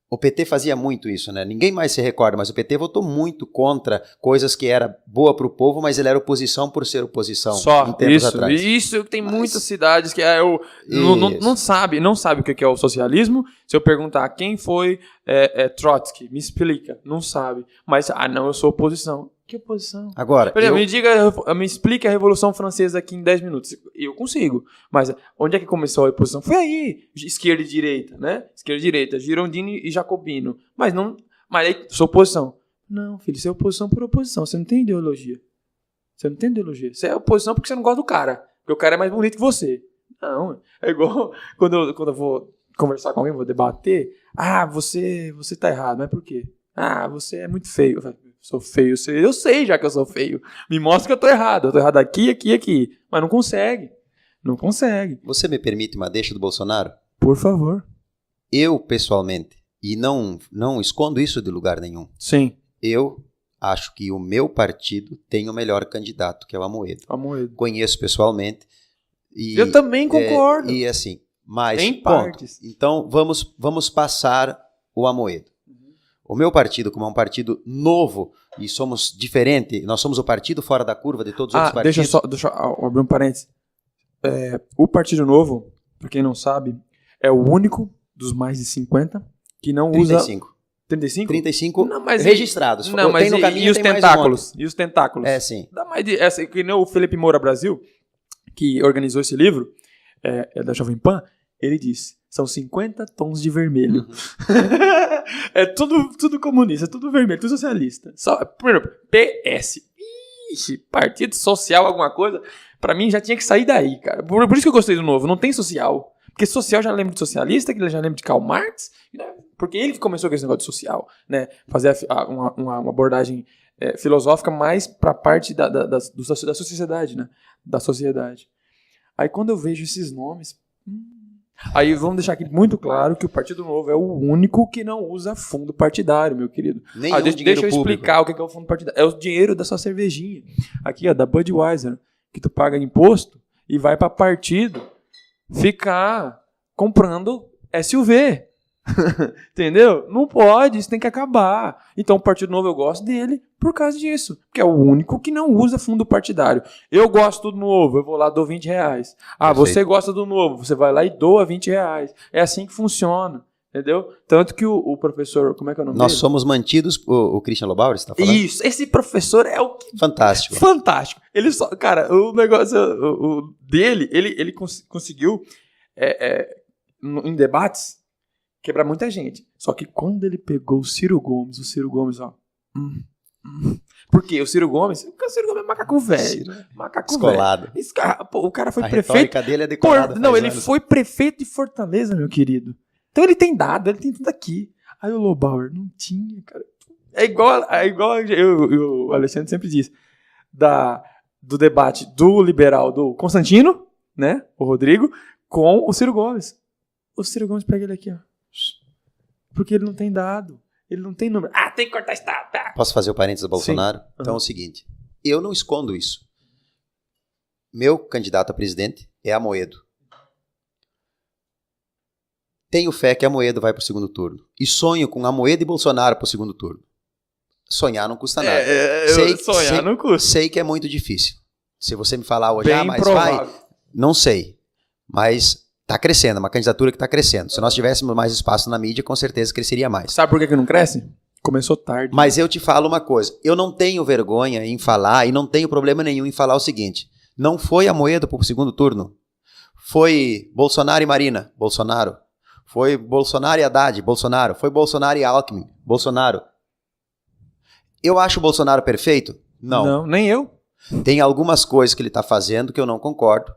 Speaker 3: O PT fazia muito isso, né? Ninguém mais se recorda, mas o PT votou muito contra coisas que era boa pro povo, mas ele era oposição por ser oposição.
Speaker 2: Só,
Speaker 3: em tempos atrás.
Speaker 2: Isso tem muitas cidades que não sabe o que é o socialismo. Se eu perguntar quem foi Trotsky, me explica. Não sabe. Mas, eu sou oposição. Que oposição?
Speaker 3: Agora,
Speaker 2: por exemplo, me explique a Revolução Francesa aqui em 10 minutos. Eu consigo. Mas onde é que começou a oposição? Foi aí. Esquerda e direita, né? Esquerda e direita. Girondino e Jacobino. Mas aí, sou oposição. Não, filho, você é oposição por oposição. Você não tem ideologia. Você é oposição porque você não gosta do cara. Porque o cara é mais bonito que você. Não. É igual quando eu vou conversar com alguém, vou debater. Você tá errado. Mas por quê? Você é muito feio. Eu falo, sou feio, eu sei já que eu sou feio. Me mostra que eu tô errado. Eu tô errado aqui. Mas não consegue.
Speaker 3: Você me permite uma deixa do Bolsonaro?
Speaker 2: Por favor.
Speaker 3: Eu, pessoalmente, e não escondo isso de lugar nenhum.
Speaker 2: Sim.
Speaker 3: Eu acho que o meu partido tem o melhor candidato, que é o Amoedo.
Speaker 2: Amoedo.
Speaker 3: Conheço pessoalmente. E,
Speaker 2: Eu também concordo.
Speaker 3: e assim, mas
Speaker 2: Em
Speaker 3: ponto.
Speaker 2: partes.
Speaker 3: Então vamos passar o Amoedo. O meu partido, como é um partido novo e somos diferente, nós somos o partido fora da curva de todos os outros partidos.
Speaker 2: Deixa eu abrir um parênteses. O Partido Novo, pra quem não sabe, é o único dos mais de 50 que não usa...
Speaker 3: 35.
Speaker 2: 35?
Speaker 3: 35
Speaker 2: Não, mas
Speaker 3: registrados.
Speaker 2: Não, mas
Speaker 3: tem no caminho,
Speaker 2: e os
Speaker 3: tem mais um
Speaker 2: tentáculos? E os tentáculos?
Speaker 3: monte. Sim.
Speaker 2: Dá mais de... que nem o Felipe Moura Brasil, que organizou esse livro, é da Jovem Pan, ele diz, são 50 tons de vermelho. É tudo comunista, tudo vermelho, tudo socialista. Primeiro, PS. Ixi, Partido Social, alguma coisa, pra mim já tinha que sair daí, cara. Por isso que eu gostei do Novo, não tem social. Porque social já lembra de socialista, que já lembra de Karl Marx, né? Porque ele que começou com esse negócio de social, né? Fazer uma abordagem filosófica mais pra parte da sociedade, né? Da sociedade. Aí quando eu vejo esses nomes... Aí vamos deixar aqui muito claro que o Partido Novo é o único que não usa fundo partidário, meu querido. Deixa eu explicar o que é o fundo partidário. É o dinheiro da sua cervejinha. Aqui, ó, da Budweiser, que tu paga imposto e vai pra partido ficar comprando SUV. Entendeu? Não pode, isso tem que acabar. Então o Partido Novo eu gosto dele por causa disso, porque é o único que não usa fundo partidário. Eu gosto do Novo, eu vou lá e dou R$20. Ah,
Speaker 3: Perfeito.
Speaker 2: você gosta do Novo, você vai lá e doa R$20. É assim que funciona, entendeu? Tanto que o professor, como é que é o nome
Speaker 3: Nós
Speaker 2: dele?
Speaker 3: somos mantidos, o Christian Lobauer, você está falando?
Speaker 2: Isso, esse professor é o
Speaker 3: Fantástico.
Speaker 2: fantástico. Ele só, cara, o negócio dele, ele conseguiu em debates quebrar muita gente. Só que quando ele pegou o Ciro Gomes, ó. Porque o Ciro Gomes é macaco velho. Macaco
Speaker 3: Descolado.
Speaker 2: velho. O cara foi
Speaker 3: A
Speaker 2: prefeito.
Speaker 3: retórica dele é decorada.
Speaker 2: Não,
Speaker 3: faz
Speaker 2: ele
Speaker 3: anos.
Speaker 2: foi prefeito de Fortaleza, meu querido. Então ele tem dado, ele tem tudo aqui. Aí o Lobauer não tinha, cara. É igual o Alexandre sempre diz. Do debate do liberal do Constantino, né? O Rodrigo, com o Ciro Gomes. O Ciro Gomes pega ele aqui, ó. Porque ele não tem dado. Ele não tem número. Ah, tem que cortar estado. Tá.
Speaker 3: Posso fazer o parênteses do Bolsonaro? Então é o seguinte, eu não escondo isso. Meu candidato a presidente é Amoedo. Tenho fé que Amoedo vai para o segundo turno. E sonho com Amoedo e Bolsonaro para o segundo turno. Sonhar não custa nada.
Speaker 2: Sonhar não custa.
Speaker 3: Sei que é muito difícil. Se você me falar hoje,
Speaker 2: Bem
Speaker 3: mas
Speaker 2: provável.
Speaker 3: vai, não sei. Mas está crescendo, é uma candidatura que está crescendo. Se nós tivéssemos mais espaço na mídia, com certeza cresceria mais.
Speaker 2: Sabe por que não cresce? Começou tarde.
Speaker 3: Mas eu te falo uma coisa, eu não tenho vergonha em falar e não tenho problema nenhum em falar o seguinte, não foi Amoedo para o segundo turno, foi Bolsonaro e Marina, Bolsonaro, foi Bolsonaro e Haddad, Bolsonaro, foi Bolsonaro e Alckmin, Bolsonaro. Eu acho o Bolsonaro perfeito? Não.
Speaker 2: Nem eu.
Speaker 3: Tem algumas coisas que ele está fazendo que eu não concordo.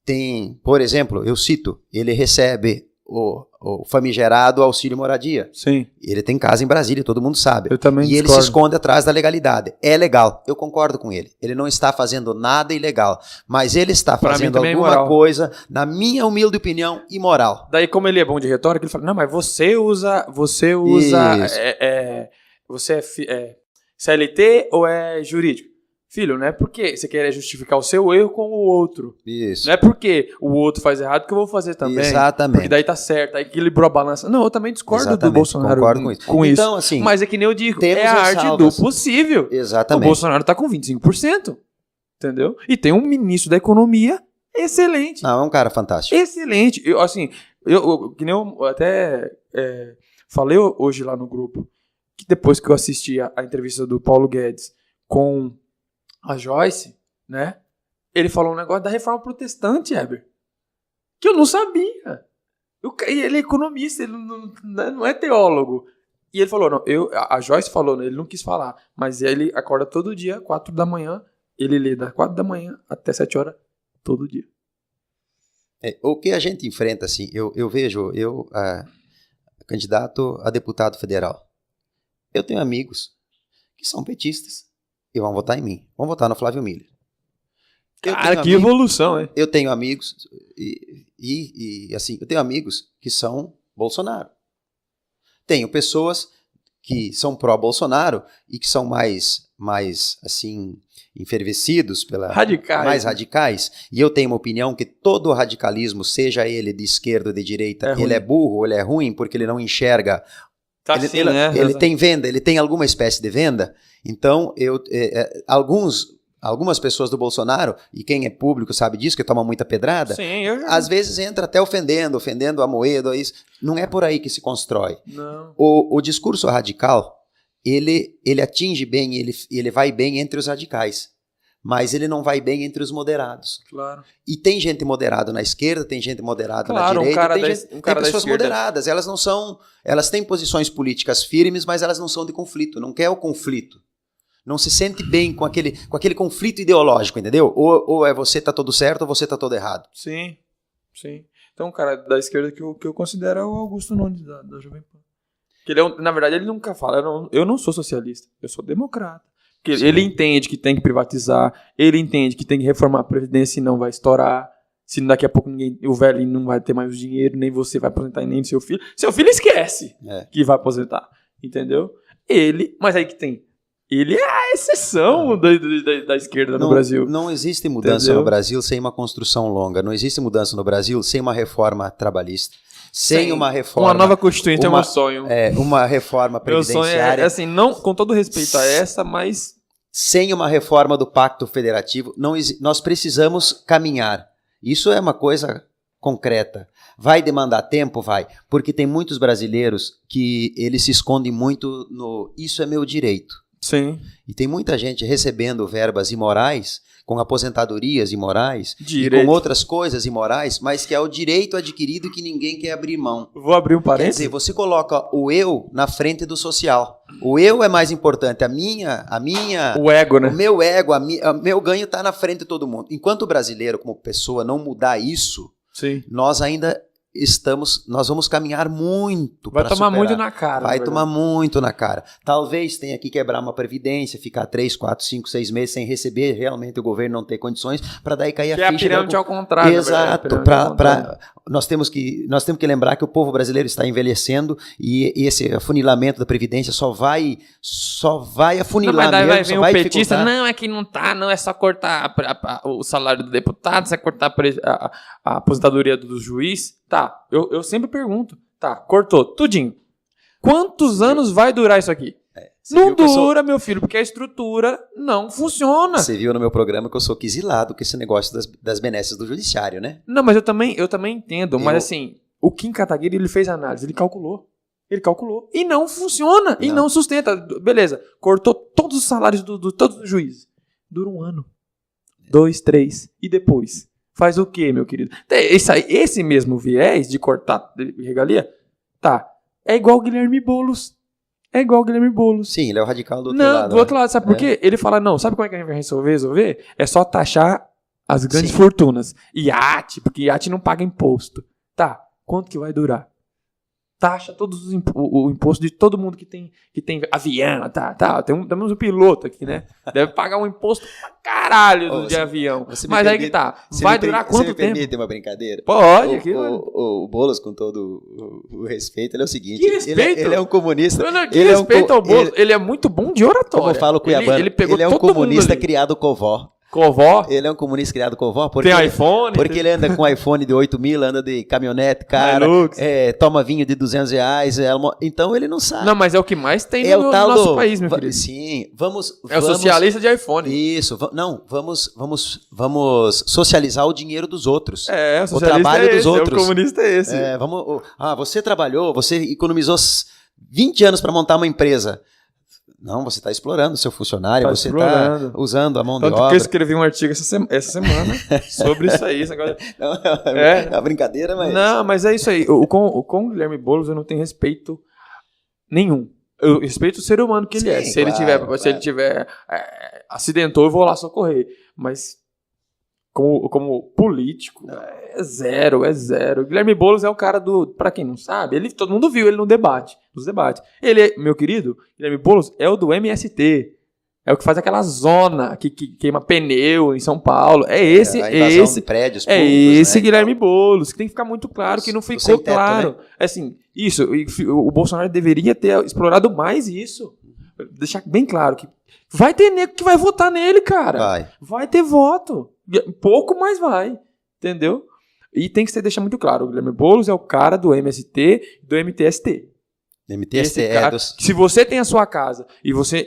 Speaker 3: Tem, por exemplo, eu cito, ele recebe o famigerado auxílio moradia.
Speaker 2: Sim.
Speaker 3: Ele tem casa em Brasília, todo mundo sabe.
Speaker 2: Eu também
Speaker 3: E ele se
Speaker 2: discordo.
Speaker 3: esconde atrás da legalidade. É legal, eu concordo com ele. Ele não está fazendo nada ilegal, mas ele está
Speaker 2: Pra mim
Speaker 3: fazendo
Speaker 2: também é
Speaker 3: alguma
Speaker 2: imoral.
Speaker 3: coisa, na minha humilde opinião, imoral.
Speaker 2: Daí, como ele é bom de retórica, ele fala, não, mas você usa
Speaker 3: Isso.
Speaker 2: você é CLT ou é jurídico? Filho, não é porque você quer justificar o seu erro com o outro.
Speaker 3: Isso.
Speaker 2: Não é porque o outro faz errado que eu vou fazer também.
Speaker 3: Exatamente.
Speaker 2: Porque daí tá certo, aí equilibrou a balança. Não, eu também discordo do
Speaker 3: Exatamente,
Speaker 2: Bolsonaro
Speaker 3: concordo com isso.
Speaker 2: isso.
Speaker 3: Então, assim,
Speaker 2: Mas é que nem eu digo,
Speaker 3: temos
Speaker 2: é a arte
Speaker 3: ressalvas.
Speaker 2: do possível.
Speaker 3: Exatamente.
Speaker 2: O Bolsonaro tá com 25%. Entendeu? E tem um ministro da economia excelente.
Speaker 3: Não, é um cara fantástico.
Speaker 2: Excelente. Que nem eu até falei hoje lá no grupo, que depois que eu assisti a entrevista do Paulo Guedes com a Joyce, né? Ele falou um negócio da reforma protestante, Heber, que eu não sabia. Ele é economista, ele não é teólogo. E ele falou, não, a Joyce falou, ele não quis falar, mas ele acorda todo dia, 4 da manhã, ele lê das 4 da manhã até 7 horas, todo dia.
Speaker 3: O que a gente enfrenta, assim, eu vejo, candidato a deputado federal, eu tenho amigos que são petistas e vão votar em mim, vão votar no Flávio Miller.
Speaker 2: Cara, que evolução, hein?
Speaker 3: Eu tenho amigos assim, eu tenho amigos que são Bolsonaro. Tenho pessoas que são pró-Bolsonaro e que são mais assim, enfervescidos,
Speaker 2: Radicais.
Speaker 3: mais radicais, e eu tenho uma opinião que todo radicalismo, seja ele de esquerda ou de direita,
Speaker 2: ruim.
Speaker 3: ele é burro, ele é ruim porque ele não enxerga.
Speaker 2: Tá
Speaker 3: Ele,
Speaker 2: assim,
Speaker 3: ele-
Speaker 2: né?
Speaker 3: ele tem venda, ele tem alguma espécie de venda. Então, algumas pessoas do Bolsonaro, e quem é público sabe disso, que toma muita pedrada,
Speaker 2: Sim, eu já...
Speaker 3: às vezes entra até ofendendo a Amoedo, isso. Não é por aí que se constrói.
Speaker 2: Não.
Speaker 3: O discurso radical, ele atinge bem, ele vai bem entre os radicais, mas ele não vai bem entre os moderados.
Speaker 2: Claro.
Speaker 3: E tem gente moderada na esquerda, tem gente moderada
Speaker 2: Claro,
Speaker 3: na
Speaker 2: um
Speaker 3: direita,
Speaker 2: cara
Speaker 3: tem,
Speaker 2: da-
Speaker 3: gente,
Speaker 2: um
Speaker 3: tem
Speaker 2: cara da
Speaker 3: pessoas
Speaker 2: esquerda.
Speaker 3: moderadas, elas não são, elas têm posições políticas firmes, mas elas não são de conflito, não quer o conflito. Não se sente bem com aquele conflito ideológico, entendeu? Ou é você tá todo certo ou você tá todo errado.
Speaker 2: Sim, sim. Então, o cara da esquerda que eu considero é o Augusto Nunes, da Jovem Pan. Que ele na verdade, ele nunca fala, eu não sou socialista, eu sou democrata. Porque
Speaker 3: Sim.
Speaker 2: ele entende que tem que privatizar, ele entende que tem que reformar a Previdência e não vai estourar. Se daqui a pouco o velho não vai ter mais o dinheiro, nem você vai aposentar, nem seu filho. Seu filho esquece que vai aposentar, entendeu? Mas aí que tem. Ele é a exceção da esquerda no Brasil.
Speaker 3: Não existe mudança
Speaker 2: Entendeu?
Speaker 3: no Brasil sem uma construção longa. Não existe mudança no Brasil sem uma reforma trabalhista. Sem uma reforma.
Speaker 2: Uma nova Constituinte é
Speaker 3: uma-
Speaker 2: meu sonho.
Speaker 3: Uma reforma
Speaker 2: Meu sonho
Speaker 3: previdenciária.
Speaker 2: é, assim, não, com todo respeito a essa, mas...
Speaker 3: Sem uma reforma do Pacto Federativo, nós precisamos caminhar. Isso é uma coisa concreta. Vai demandar tempo? Vai. Porque tem muitos brasileiros que eles se escondem muito no isso é meu direito.
Speaker 2: Sim.
Speaker 3: E tem muita gente recebendo verbas imorais, com aposentadorias imorais, e
Speaker 2: Direito.
Speaker 3: com outras coisas imorais, mas que é o direito adquirido que ninguém quer abrir mão.
Speaker 2: Vou abrir um
Speaker 3: Quer
Speaker 2: parênteses.
Speaker 3: dizer, você coloca o eu na frente do social. O eu é mais importante.
Speaker 2: O ego, né?
Speaker 3: O meu ego, o meu ganho está na frente de todo mundo. Enquanto o brasileiro, como pessoa, não mudar isso,
Speaker 2: Sim.
Speaker 3: nós ainda nós vamos caminhar muito
Speaker 2: Vai
Speaker 3: para
Speaker 2: tomar
Speaker 3: superar.
Speaker 2: muito na cara.
Speaker 3: Vai
Speaker 2: na
Speaker 3: tomar
Speaker 2: verdade.
Speaker 3: muito na cara. Talvez tenha que quebrar uma previdência, ficar 3, 4, 5, 6 meses sem receber, realmente o governo não ter condições, para daí cair
Speaker 2: Que
Speaker 3: a
Speaker 2: é a
Speaker 3: ficha.
Speaker 2: pirâmide ao contrário. na verdade,
Speaker 3: Exato.
Speaker 2: a pirâmide ao contrário.
Speaker 3: Nós temos que lembrar que o povo brasileiro está envelhecendo e esse afunilamento da previdência só vai afunilar
Speaker 2: Não, mas daí
Speaker 3: mesmo,
Speaker 2: vai
Speaker 3: só
Speaker 2: vir o
Speaker 3: vai
Speaker 2: petista,
Speaker 3: dificultar.
Speaker 2: não, é que não tá, não, é só cortar o salário do deputado, é cortar a aposentadoria do juiz. Tá, eu sempre pergunto, tá, cortou, tudinho. Quantos anos vai durar isso aqui?
Speaker 3: Você
Speaker 2: Não
Speaker 3: viu que eu sou-
Speaker 2: dura, meu filho, porque a estrutura não funciona.
Speaker 3: Você viu no meu programa que eu sou quisilado com esse negócio das benesses do judiciário, né?
Speaker 2: Não, mas eu também entendo, mas
Speaker 3: Eu-
Speaker 2: assim, o Kim Kataguiri, ele fez análise, ele calculou. E não funciona, e
Speaker 3: Não.
Speaker 2: não sustenta. Beleza, cortou todos os salários todos os juízes. Dura 1 ano, 2, 3, e depois? Faz o quê, meu querido? Esse mesmo viés de cortar de regalia, tá, é igual o Guilherme Boulos.
Speaker 3: Sim, ele é o radical do outro
Speaker 2: Não,
Speaker 3: lado.
Speaker 2: do outro lado, sabe por
Speaker 3: É.
Speaker 2: quê? Ele fala, não, sabe como é que a gente vai resolver? É só taxar as grandes
Speaker 3: Sim.
Speaker 2: fortunas. Iate, porque iate não paga imposto. Tá, quanto que vai durar? Taxa todos o imposto de todo mundo que tem avião, temos um piloto aqui, né? Deve pagar um imposto pra caralho de avião.
Speaker 3: você me
Speaker 2: Mas aí
Speaker 3: permite-
Speaker 2: que tá,
Speaker 3: Você
Speaker 2: vai
Speaker 3: me
Speaker 2: durar
Speaker 3: per-
Speaker 2: quanto
Speaker 3: Você me
Speaker 2: tempo?
Speaker 3: permite uma brincadeira?
Speaker 2: Pode, aqui, mano.
Speaker 3: O Boulos, com todo o respeito, ele é o seguinte:
Speaker 2: Que respeito?
Speaker 3: Ele é um comunista.
Speaker 2: Que
Speaker 3: ele é um
Speaker 2: respeito
Speaker 3: co-
Speaker 2: ao Boulos. Ele é muito bom de oratória.
Speaker 3: Como eu falo cuiabano,
Speaker 2: Ele pegou
Speaker 3: ele é um
Speaker 2: todo mundo
Speaker 3: comunista
Speaker 2: ali.
Speaker 3: criado com vó.
Speaker 2: Covó,
Speaker 3: Ele é um comunista criado com vó porque,
Speaker 2: tem iPhone.
Speaker 3: porque ele anda com iPhone de 8 mil, anda de caminhonete, cara,
Speaker 2: Hilux.
Speaker 3: toma vinho de R$200, então ele não sabe.
Speaker 2: Não, mas é o que mais tem
Speaker 3: É
Speaker 2: no
Speaker 3: o tal
Speaker 2: nosso
Speaker 3: do
Speaker 2: país, meu querido.
Speaker 3: Sim, vamos.
Speaker 2: É o socialista de iPhone.
Speaker 3: Isso, vamos socializar o dinheiro dos outros.
Speaker 2: É, o
Speaker 3: o
Speaker 2: socialista
Speaker 3: trabalho
Speaker 2: é
Speaker 3: dos
Speaker 2: esse,
Speaker 3: outros.
Speaker 2: o comunista é esse.
Speaker 3: Você trabalhou, você economizou 20 anos para montar uma empresa. Não, você está explorando o seu funcionário,
Speaker 2: Tá
Speaker 3: você
Speaker 2: explorando.
Speaker 3: está usando a mão de
Speaker 2: Tanto que
Speaker 3: obra.
Speaker 2: eu escrevi um artigo essa semana sobre isso aí. Esse negócio.
Speaker 3: Não,
Speaker 2: É.
Speaker 3: é uma brincadeira, mas.
Speaker 2: Não, mas é isso aí. Com o Guilherme Boulos eu não tenho respeito nenhum. Eu respeito o ser humano que ele é.
Speaker 3: Sim,
Speaker 2: Se ele
Speaker 3: claro.
Speaker 2: tiver acidentou, eu vou lá socorrer. Mas como político, é zero. O Guilherme Boulos é o cara pra quem não sabe, todo mundo viu ele nos debates. Ele, meu querido, Guilherme Boulos é o do MST. É o que faz aquela zona que queima pneu em São Paulo. É esse,
Speaker 3: a invasão de prédios
Speaker 2: é
Speaker 3: públicos,
Speaker 2: esse
Speaker 3: né?
Speaker 2: Guilherme Boulos, que tem que ficar muito claro que não
Speaker 3: Sem
Speaker 2: ficou
Speaker 3: teto,
Speaker 2: claro.
Speaker 3: né?
Speaker 2: Assim, isso, o Bolsonaro deveria ter explorado mais isso. Deixar bem claro que vai ter nego que vai votar nele, cara. Vai ter voto. Pouco, mas vai. Entendeu? E tem que deixar muito claro, o Guilherme Boulos é o cara do MST e do MTST.
Speaker 3: MTST
Speaker 2: Esse cara, se você tem a sua casa e você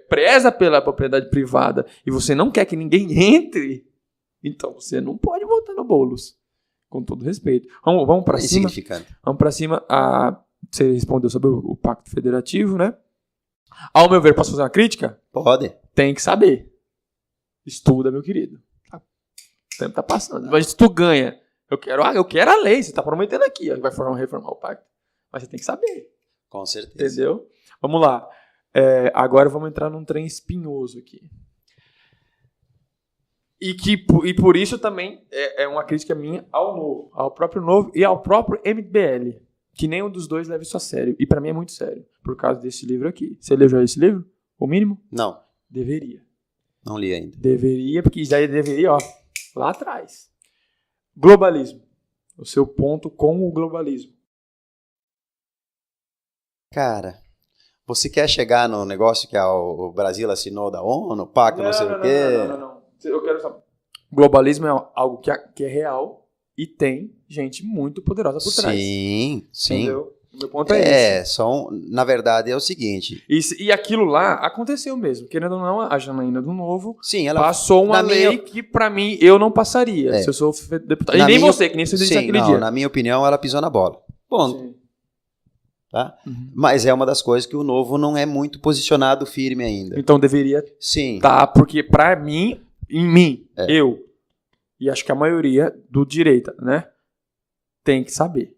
Speaker 2: preza pela propriedade privada e você não quer que ninguém entre, então você não pode votar no Boulos. Com todo respeito. Vamos para cima. Vamos para cima. Você respondeu sobre o Pacto Federativo, né? Ao meu ver, posso fazer uma crítica?
Speaker 3: Pode.
Speaker 2: Tem que saber. Estuda, meu querido. O tempo tá passando. Mas se tu ganha, eu quero a lei. Você tá prometendo aqui, ó, que vai reformar o pacto. Mas você tem que saber.
Speaker 3: Com certeza.
Speaker 2: Entendeu? Vamos lá. Agora vamos entrar num trem espinhoso aqui. E por isso também é uma crítica minha ao Novo. Ao próprio Novo e ao próprio MBL. Que nenhum dos dois leva isso a sério. E pra mim é muito sério. Por causa desse livro aqui. Você leu já esse livro? O mínimo?
Speaker 3: Não.
Speaker 2: Deveria.
Speaker 3: Não li ainda.
Speaker 2: Deveria, porque já deveria, ó, lá atrás. Globalismo. O seu ponto com o globalismo.
Speaker 3: Cara, você quer chegar no negócio que o Brasil assinou da ONU, pacto, não sei o quê?
Speaker 2: Não. Eu quero saber. Globalismo é algo que é real e tem gente muito poderosa por trás.
Speaker 3: Sim.
Speaker 2: Entendeu? O meu ponto é esse.
Speaker 3: Na verdade é o seguinte.
Speaker 2: E aquilo lá aconteceu mesmo. Querendo ou não, a Janaína do Novo
Speaker 3: ela
Speaker 2: passou uma lei que pra mim eu não passaria se eu sou deputado. E nem você, que nem você disse naquele dia.
Speaker 3: Na minha opinião, ela pisou na bola. Ponto. Tá? Mas é uma das coisas que o Novo não é muito posicionado firme ainda.
Speaker 2: Então deveria tá, porque pra mim, eu, e acho que a maioria do direita, né, tem que saber.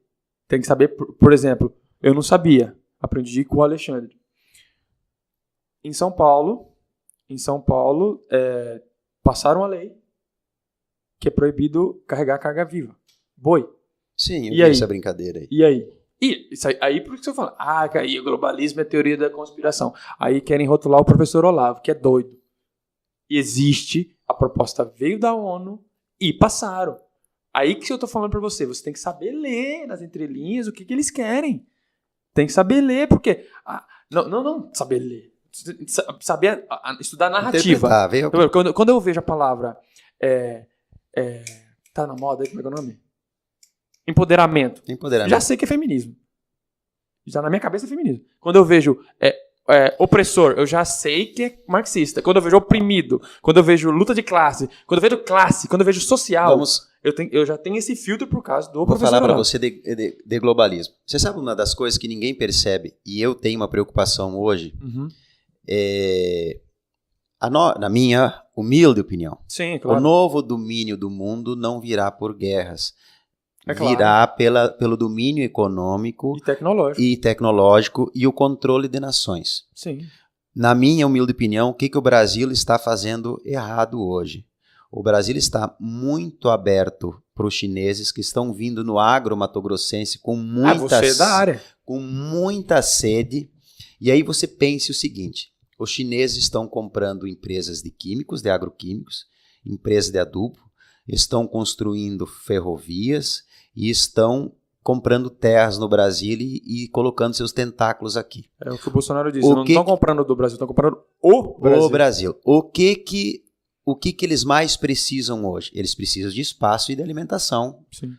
Speaker 2: Tem que saber, por exemplo, eu não sabia, aprendi com o Alexandre. Em São Paulo, passaram a lei que é proibido carregar carga viva. Boi.
Speaker 3: Sim, eu vi essa brincadeira aí.
Speaker 2: E aí? Aí por que você fala? Aí o globalismo é teoria da conspiração. Aí querem rotular o professor Olavo, que é doido. Existe, a proposta veio da ONU e passaram. Aí que eu tô falando pra você tem que saber ler nas entrelinhas o que eles querem. Tem que saber ler, porque... Não saber ler. Saber estudar narrativa. Quando eu vejo a palavra... tá na moda aí, como é que é o nome? Empoderamento. Já sei que é feminismo. Já na minha cabeça é feminismo. Quando eu vejo opressor, eu já sei que é marxista. Quando eu vejo oprimido, quando eu vejo luta de classe, quando eu vejo classe, quando eu vejo social, eu já tenho esse filtro por causa do professor.
Speaker 3: Vou falar para você de globalismo. Você sabe uma das coisas que ninguém percebe, e eu tenho uma preocupação hoje, na minha humilde opinião,
Speaker 2: sim, claro.
Speaker 3: O novo domínio do mundo não virá por guerras. Virá pelo domínio econômico e tecnológico e o controle de nações.
Speaker 2: Sim.
Speaker 3: Na minha humilde opinião, o que o Brasil está fazendo errado hoje? O Brasil está muito aberto para os chineses que estão vindo no agro matogrossense com muita sede. E aí você pense o seguinte, os chineses estão comprando empresas de químicos, de agroquímicos, empresas de adubo, estão construindo ferrovias e estão comprando terras no Brasil e colocando seus tentáculos aqui.
Speaker 2: É o que o Bolsonaro disse, não estão comprando do Brasil, estão comprando o Brasil.
Speaker 3: O que eles mais precisam hoje? Eles precisam de espaço e de alimentação.
Speaker 2: Sim.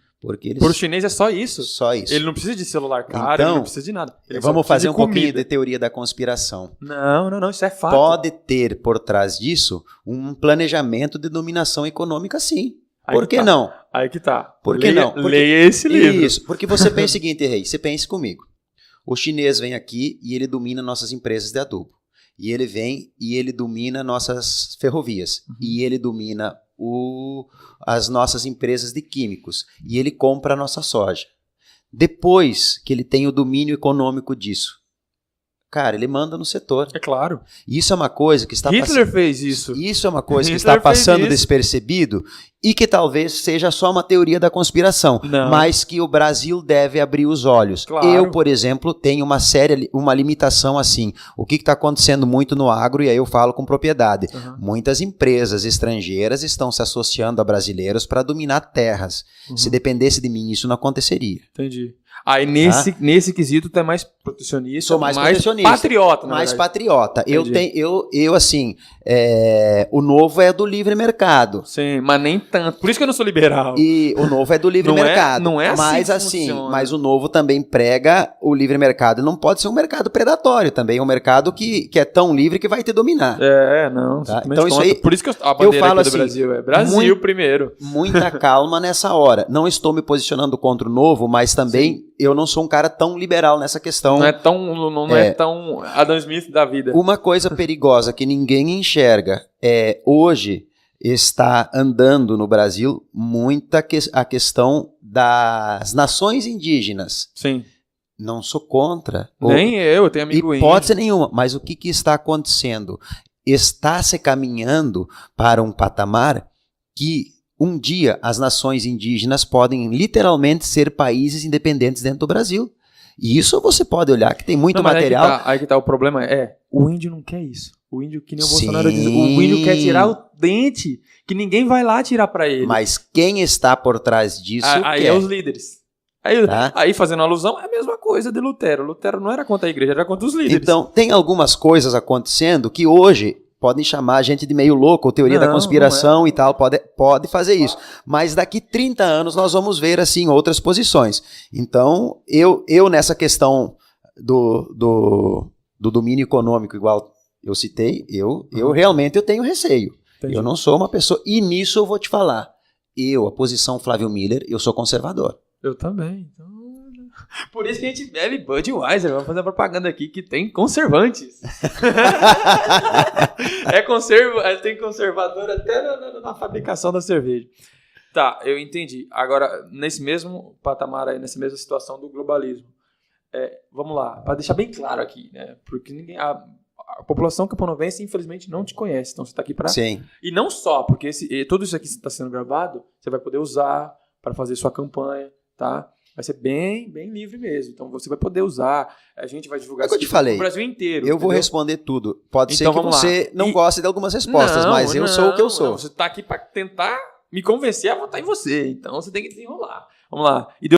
Speaker 3: Para
Speaker 2: o chinês é só isso.
Speaker 3: Só isso.
Speaker 2: Ele não precisa de celular caro, ele não precisa de nada.
Speaker 3: Vamos fazer um pouquinho de teoria da conspiração.
Speaker 2: Não, isso é fato.
Speaker 3: Pode ter por trás disso um planejamento de dominação econômica, sim. Por que não?
Speaker 2: Aí que tá.
Speaker 3: Por que não?
Speaker 2: Leia esse livro.
Speaker 3: Isso, porque você pensa o seguinte, Rei, você pense comigo. O chinês vem aqui e ele domina nossas empresas de adubo. E ele vem e ele domina nossas ferrovias. E ele domina as nossas empresas de químicos. E ele compra a nossa soja. Depois que ele tem o domínio econômico disso, cara, ele manda no setor.
Speaker 2: É claro.
Speaker 3: Isso é uma coisa que está
Speaker 2: Hitler fez isso.
Speaker 3: Isso é uma coisa que
Speaker 2: Hitler
Speaker 3: está passando
Speaker 2: fez isso.
Speaker 3: despercebido e que talvez seja só uma teoria da conspiração,
Speaker 2: Não.
Speaker 3: mas que o Brasil deve abrir os olhos.
Speaker 2: Claro.
Speaker 3: Eu, por exemplo, tenho uma limitação assim. O que está acontecendo muito no agro, e aí eu falo com propriedade.
Speaker 2: Uhum.
Speaker 3: Muitas empresas estrangeiras estão se associando a brasileiros para dominar terras. Se dependesse de mim, isso não aconteceria.
Speaker 2: Entendi. Aí nesse quesito tu é mais protecionista,
Speaker 3: Sou mais protecionista.
Speaker 2: patriota, na
Speaker 3: Mais
Speaker 2: verdade.
Speaker 3: patriota.
Speaker 2: Entendi.
Speaker 3: Eu assim, o novo é do livre mercado.
Speaker 2: Sim, mas nem tanto. Por isso que eu não sou liberal.
Speaker 3: E o novo é do livre mercado.
Speaker 2: Não é assim
Speaker 3: mas
Speaker 2: que
Speaker 3: assim,
Speaker 2: funciona.
Speaker 3: mas o novo também prega o livre mercado. Não pode ser um mercado predatório também. É um mercado que é tão livre que vai te dominar.
Speaker 2: Não.
Speaker 3: Tá?
Speaker 2: Simplesmente
Speaker 3: Então isso
Speaker 2: conta.
Speaker 3: aí,
Speaker 2: Por isso que a bandeira
Speaker 3: falo
Speaker 2: aqui do
Speaker 3: assim,
Speaker 2: Brasil é Brasil
Speaker 3: muito-
Speaker 2: primeiro.
Speaker 3: Muita calma nessa hora. Não estou me posicionando contra o novo, mas também eu não sou um cara tão liberal nessa questão.
Speaker 2: Não é tão Adam Smith da vida.
Speaker 3: Uma coisa perigosa que ninguém enxerga é hoje está andando no Brasil a questão das nações indígenas.
Speaker 2: Sim.
Speaker 3: Não sou contra.
Speaker 2: Nem eu tenho amigo
Speaker 3: Hipótese nenhuma. Mas o que está acontecendo? Está se caminhando para um patamar que um dia as nações indígenas podem literalmente ser países independentes dentro do Brasil. E isso você pode olhar que tem muito
Speaker 2: mas
Speaker 3: material.
Speaker 2: Aí que tá o problema o índio não quer isso. O índio, que nem o
Speaker 3: Sim.
Speaker 2: Bolsonaro diz, o índio quer tirar o dente, que ninguém vai lá tirar pra ele.
Speaker 3: Mas quem está por trás disso
Speaker 2: Aí
Speaker 3: quer.
Speaker 2: é os líderes. Aí,
Speaker 3: Tá.
Speaker 2: aí, fazendo alusão, é a mesma coisa de Lutero. Lutero não era contra a igreja, era contra os líderes.
Speaker 3: Então, tem algumas coisas acontecendo que hoje podem chamar a gente de meio louco, ou teoria da
Speaker 2: Não,
Speaker 3: conspiração
Speaker 2: não é.
Speaker 3: e tal, pode fazer isso. Mas daqui 30 anos nós vamos ver, assim, outras posições. Então, eu nessa questão do domínio econômico, igual eu citei, eu realmente tenho receio.
Speaker 2: Entendi.
Speaker 3: Eu não sou uma pessoa... E nisso eu vou te falar. A posição Flávio Miller, eu sou conservador.
Speaker 2: Eu também. Então... Por isso que a gente bebe Budweiser. Vamos fazer a propaganda aqui que tem conservantes. Tem conservador até na fabricação da cerveja. Tá, eu entendi. Agora, nesse mesmo patamar aí, nessa mesma situação do globalismo, vamos lá, para deixar bem claro aqui, né? Porque a população camponovense, infelizmente, não te conhece. Então, você está aqui para...
Speaker 3: Sim.
Speaker 2: E não só, porque tudo isso aqui está sendo gravado, você vai poder usar para fazer sua campanha, tá? Vai ser bem, bem livre mesmo. Então, você vai poder usar, a gente vai divulgar
Speaker 3: É o que eu
Speaker 2: isso
Speaker 3: te falei.
Speaker 2: no Brasil inteiro.
Speaker 3: Eu vou
Speaker 2: entendeu?
Speaker 3: responder tudo. Pode
Speaker 2: Então,
Speaker 3: ser que
Speaker 2: vamos lá.
Speaker 3: você não
Speaker 2: E-
Speaker 3: goste de algumas respostas, mas eu sou o que eu sou.
Speaker 2: Não, você está aqui para tentar me convencer a votar em você. Então, você tem que desenrolar. Vamos lá.